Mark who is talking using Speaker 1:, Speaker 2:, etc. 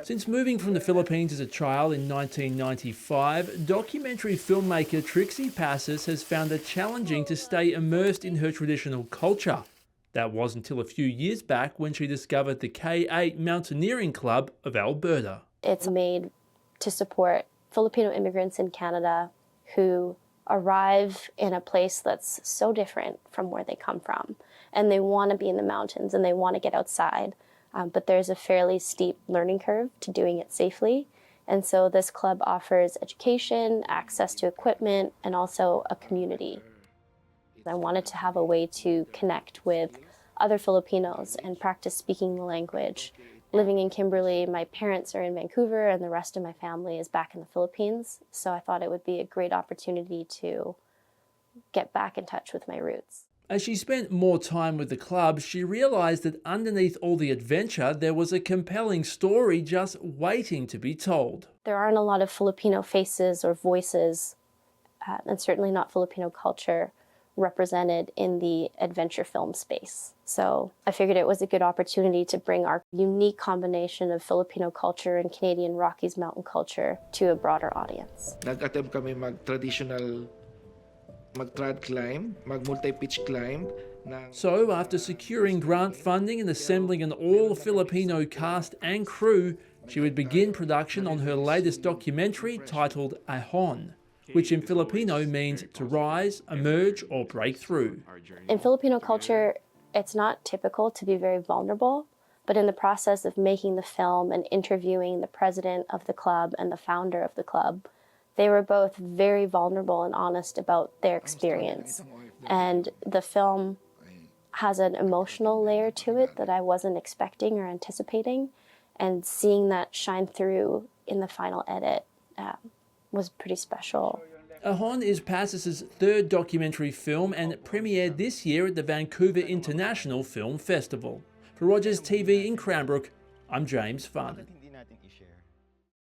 Speaker 1: Since moving from the Philippines as a child in 1995, documentary filmmaker Trixie Passes has found it challenging to stay immersed in her traditional culture. That was until a few years back when she discovered the K8 Mountaineering Club of Alberta.
Speaker 2: It's made to support Filipino immigrants in Canada who arrive in a place that's so different from where they come from. And they want to be in the mountains and they want to get outside. But there's a fairly steep learning curve to doing it safely. And so this club offers education, access to equipment, and also a community. I wanted to have a way to connect with other Filipinos and practice speaking the language. Living in Kimberley, my parents are in Vancouver and the rest of my family is back in the Philippines. So I thought it would be a great opportunity to get back in touch with my roots.
Speaker 1: As she spent more time with the club, she realised that underneath all the adventure, there was a compelling story just waiting to be told.
Speaker 2: There aren't a lot of Filipino faces or voices, and certainly not Filipino culture, represented in the adventure film space. So I figured it was a good opportunity to bring our unique combination of Filipino culture and Canadian Rockies mountain culture to a broader audience.
Speaker 3: Nag-attempt kami mag-traditional mag-trad climb, mag-multi-pitch climb.
Speaker 1: So, after securing grant funding and assembling an all-Filipino cast and crew, she would begin production on her latest documentary titled Ahon, which in Filipino means to rise, emerge, or break through.
Speaker 2: In Filipino culture, it's not typical to be very vulnerable, but in the process of making the film and interviewing the president of the club and the founder of the club, they were both very vulnerable and honest about their experience. And the film has an emotional layer to it that I wasn't expecting or anticipating. And seeing that shine through in the final edit was pretty special.
Speaker 1: Ahon is Passes' third documentary film and it premiered this year at the Vancouver International Film Festival. For Rogers TV in Cranbrook, I'm James Funn.